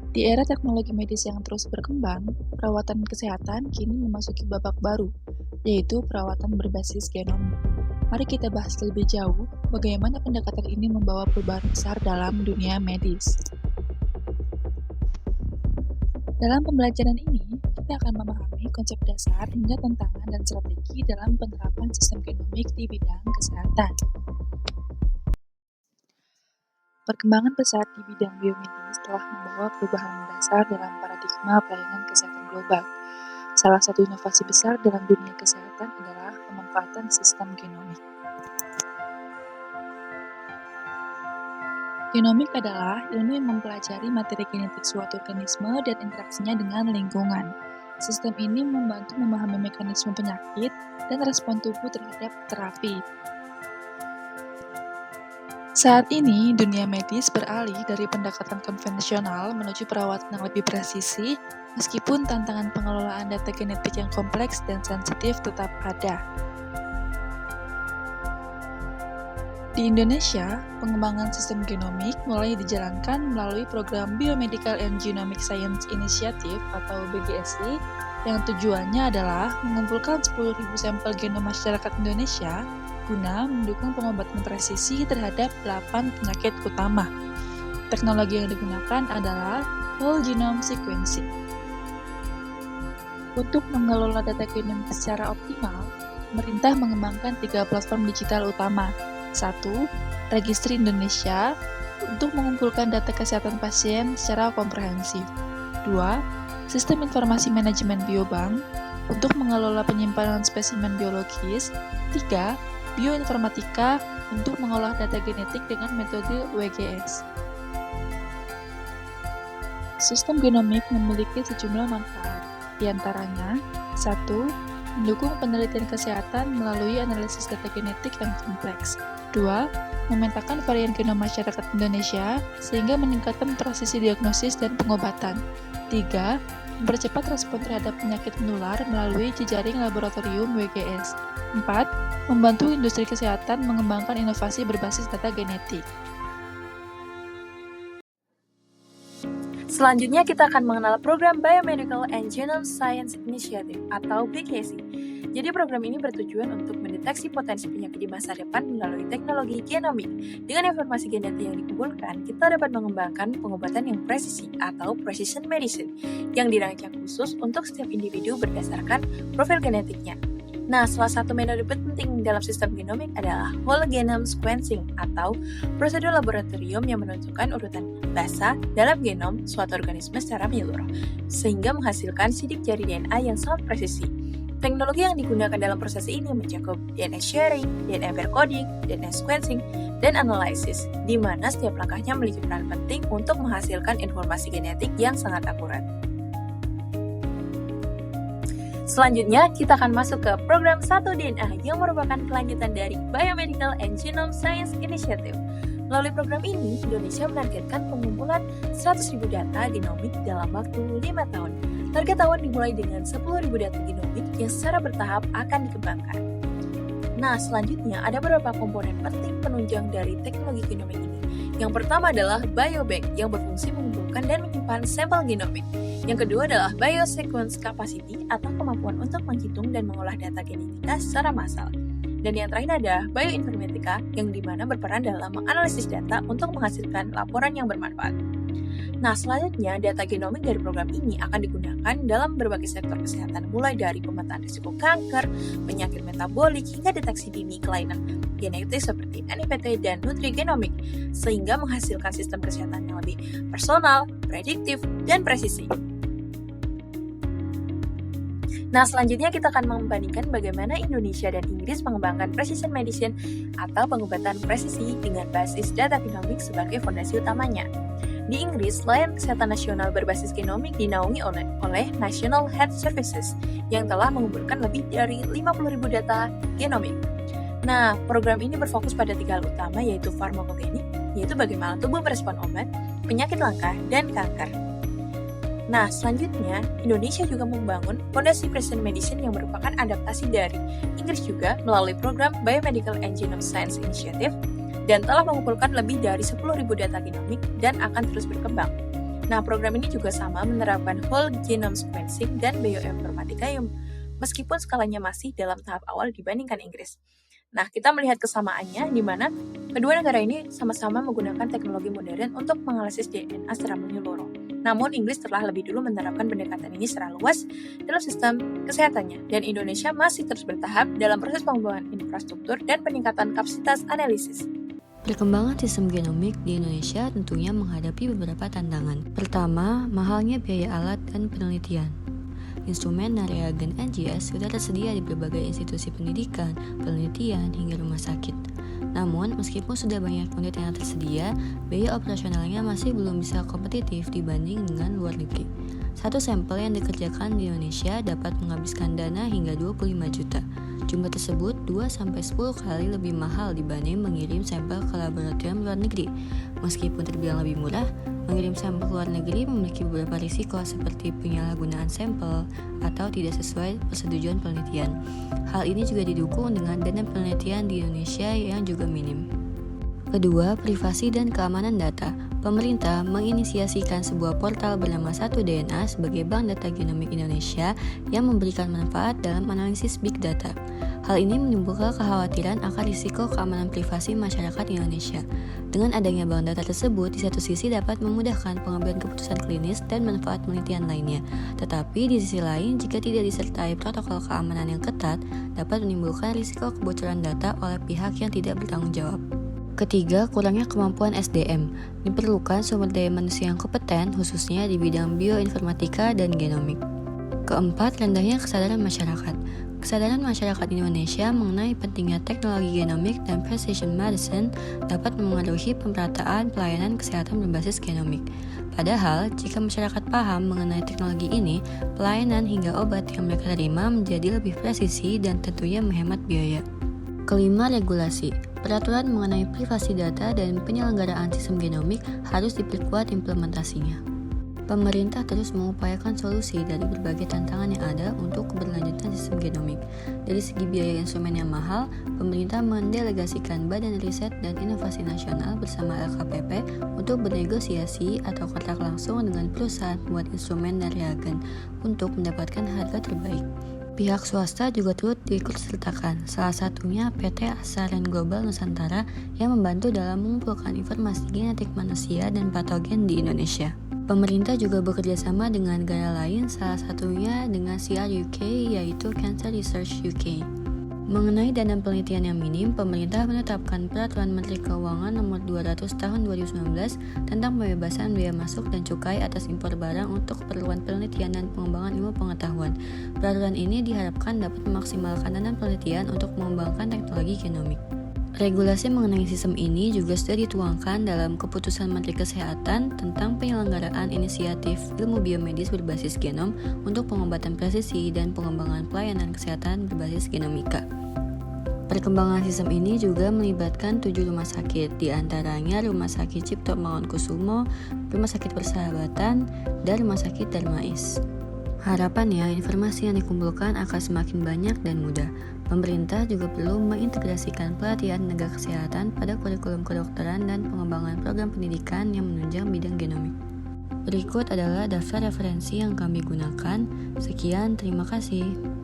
Di era teknologi medis yang terus berkembang, perawatan kesehatan kini memasuki babak baru, yaitu perawatan berbasis genom. Mari kita bahas lebih jauh bagaimana pendekatan ini membawa perubahan besar dalam dunia medis. Dalam pembelajaran ini, kita akan memahami konsep dasar hingga tantangan dan strategi dalam penerapan sistem genomik di bidang kesehatan. Perkembangan pesat di bidang biomedis telah membawa perubahan mendasar dalam paradigma pelayanan kesehatan global. Salah satu inovasi besar dalam dunia kesehatan adalah pemanfaatan sistem genomik. Genomik adalah ilmu yang mempelajari materi genetik suatu organisme dan interaksinya dengan lingkungan. Sistem ini membantu memahami mekanisme penyakit dan respon tubuh terhadap terapi. Saat ini, dunia medis beralih dari pendekatan konvensional menuju perawatan yang lebih presisi, meskipun tantangan pengelolaan data genetik yang kompleks dan sensitif tetap ada. Di Indonesia, pengembangan sistem genomik mulai dijalankan melalui program Biomedical and Genomic Science Initiative atau BGSI yang tujuannya adalah mengumpulkan 10.000 sampel genom masyarakat Indonesia guna mendukung pengobatan presisi terhadap 8 penyakit utama. Teknologi yang digunakan adalah whole genome sequencing. Untuk mengelola data genomik secara optimal, pemerintah mengembangkan 3 platform digital utama. 1. Registry Indonesia untuk mengumpulkan data kesehatan pasien secara komprehensif. 2. Sistem Informasi Manajemen Biobank untuk mengelola penyimpanan spesimen biologis. 3. Bioinformatika untuk mengolah data genetik dengan metode WGS. Sistem genomik memiliki sejumlah manfaat, di antaranya 1. Mendukung penelitian kesehatan melalui analisis data genetik yang kompleks. 2. Memetakan varian genom masyarakat Indonesia sehingga meningkatkan presisi diagnosis dan pengobatan. 3. Mempercepat respon terhadap penyakit menular melalui jejaring laboratorium WGS. 4. Membantu industri kesehatan mengembangkan inovasi berbasis data genetik. Selanjutnya kita akan mengenal program Biomedical and Genome Science Initiative atau BGSI. Jadi program ini bertujuan untuk mendeteksi potensi penyakit di masa depan melalui teknologi genomik. Dengan informasi genetik yang dikumpulkan, kita dapat mengembangkan pengobatan yang presisi atau precision medicine yang dirancang khusus untuk setiap individu berdasarkan profil genetiknya. Nah, salah satu metode penting dalam sistem genomik adalah whole genome sequencing atau prosedur laboratorium yang menentukan urutan basa dalam genom suatu organisme secara menyeluruh, sehingga menghasilkan sidik jari DNA yang sangat presisi. Teknologi yang digunakan dalam proses ini mencakup DNA sharing, DNA pair coding, DNA sequencing, dan analisis, di mana setiap langkahnya memiliki peran penting untuk menghasilkan informasi genetik yang sangat akurat. Selanjutnya, kita akan masuk ke program 1DNA yang merupakan kelanjutan dari Biomedical and Genome Science Initiative. Melalui program ini, Indonesia menargetkan pengumpulan 100.000 data genomik dalam waktu 5 tahun. Target tahun dimulai dengan 10.000 data genomik yang secara bertahap akan dikembangkan. Nah, selanjutnya ada beberapa komponen penting penunjang dari teknologi genomik ini. Yang pertama adalah biobank yang berfungsi mengumpulkan dan menyimpan sampel genomik. Yang kedua adalah biosequence capacity atau kemampuan untuk menghitung dan mengolah data genetika secara massal. Dan yang terakhir ada bioinformatika yang dimana berperan dalam menganalisis data untuk menghasilkan laporan yang bermanfaat. Nah, selanjutnya data genomik dari program ini akan digunakan dalam berbagai sektor kesehatan mulai dari pemetaan risiko kanker, penyakit metabolik, hingga deteksi dini kelainan genetik seperti NIPT dan nutrigenomik, sehingga menghasilkan sistem kesehatan yang lebih personal, prediktif, dan presisi. Nah, selanjutnya kita akan membandingkan bagaimana Indonesia dan Inggris mengembangkan precision medicine atau pengobatan presisi dengan basis data genomik sebagai fondasi utamanya. Di Inggris, layanan kesehatan nasional berbasis genomik dinaungi oleh National Health Services yang telah mengumpulkan lebih dari 50.000 data genomik. Nah, program ini berfokus pada 3 hal utama yaitu farmakogenik, yaitu bagaimana tubuh merespon obat, penyakit langka, dan kanker. Nah, selanjutnya, Indonesia juga membangun fondasi precision medicine yang merupakan adaptasi dari Inggris juga melalui program Biomedical and Genome Science Initiative dan telah mengumpulkan lebih dari 10.000 data genomik dan akan terus berkembang. Nah, program ini juga sama menerapkan whole genome sequencing dan bioinformatika meskipun skalanya masih dalam tahap awal dibandingkan Inggris. Nah, kita melihat kesamaannya di mana kedua negara ini sama-sama menggunakan teknologi modern untuk menganalisis DNA secara menyeluruh. Namun, Inggris telah lebih dulu menerapkan pendekatan ini secara luas dalam sistem kesehatannya, dan Indonesia masih terus bertahap dalam proses pengembangan infrastruktur dan peningkatan kapasitas analisis. Perkembangan sistem genomik di Indonesia tentunya menghadapi beberapa tantangan. Pertama, mahalnya biaya alat dan penelitian. Instrumen dan reagen NGS sudah tersedia di berbagai institusi pendidikan, penelitian, hingga rumah sakit. Namun, meskipun sudah banyak unit yang tersedia, biaya operasionalnya masih belum bisa kompetitif dibanding dengan luar negeri. Satu sampel yang dikerjakan di Indonesia dapat menghabiskan dana hingga 25 juta. Jumlah tersebut 2-10 kali lebih mahal dibanding mengirim sampel ke laboratorium luar negeri. Meskipun terbilang lebih murah, mengirim sampel ke luar negeri memiliki beberapa risiko seperti penyalahgunaan sampel atau tidak sesuai persetujuan penelitian. Hal ini juga didukung dengan dana penelitian di Indonesia yang juga minim. Kedua, privasi dan keamanan data. Pemerintah menginisiasikan sebuah portal bernama 1DNA sebagai Bank Data Genomik Indonesia yang memberikan manfaat dalam analisis big data. Hal ini menimbulkan kekhawatiran akan risiko keamanan privasi masyarakat Indonesia. Dengan adanya bank data tersebut, di satu sisi dapat memudahkan pengambilan keputusan klinis dan manfaat penelitian lainnya. Tetapi di sisi lain, jika tidak disertai protokol keamanan yang ketat, dapat menimbulkan risiko kebocoran data oleh pihak yang tidak bertanggung jawab. Ketiga, kurangnya kemampuan SDM. Diperlukan sumber daya manusia yang kompeten, khususnya di bidang bioinformatika dan genomik. Keempat, rendahnya kesadaran masyarakat. Kesadaran masyarakat Indonesia mengenai pentingnya teknologi genomik dan precision medicine dapat memengaruhi pemerataan pelayanan kesehatan berbasis genomik. Padahal, jika masyarakat paham mengenai teknologi ini, pelayanan hingga obat yang mereka terima menjadi lebih presisi dan tentunya menghemat biaya. Kelima, regulasi. Peraturan mengenai privasi data dan penyelenggaraan sistem genomik harus diperkuat implementasinya. Pemerintah terus mengupayakan solusi dari berbagai tantangan yang ada untuk keberlanjutan sistem genomik. Dari segi biaya instrumen yang mahal, pemerintah mendelegasikan Badan Riset dan Inovasi Nasional bersama LKPP untuk bernegosiasi atau kontrak langsung dengan perusahaan pembuat instrumen dan reagen untuk mendapatkan harga terbaik. Pihak swasta juga turut diikutsertakan, salah satunya PT Asaren Global Nusantara yang membantu dalam mengumpulkan informasi genetik manusia dan patogen di Indonesia. Pemerintah juga bekerja sama dengan negara lain, salah satunya dengan CR UK yaitu Cancer Research UK. Mengenai dana penelitian yang minim, pemerintah menetapkan Peraturan Menteri Keuangan Nomor 200 Tahun 2019 tentang pembebasan biaya masuk dan cukai atas impor barang untuk keperluan penelitian dan pengembangan ilmu pengetahuan. Peraturan ini diharapkan dapat memaksimalkan dana penelitian untuk mengembangkan teknologi genomik. Regulasi mengenai sistem ini juga sudah dituangkan dalam Keputusan Menteri Kesehatan tentang penyelenggaraan inisiatif ilmu biomedis berbasis genom untuk pengobatan presisi dan pengembangan pelayanan kesehatan berbasis genomika. Perkembangan sistem ini juga melibatkan 7 rumah sakit, diantaranya Rumah Sakit Cipto Mangunkusumo, Rumah Sakit Persahabatan, dan Rumah Sakit Darmais. Harapannya, informasi yang dikumpulkan akan semakin banyak dan mudah. Pemerintah juga perlu mengintegrasikan pelatihan tenaga kesehatan pada kurikulum kedokteran dan pengembangan program pendidikan yang menunjang bidang genomik. Berikut adalah daftar referensi yang kami gunakan. Sekian, terima kasih.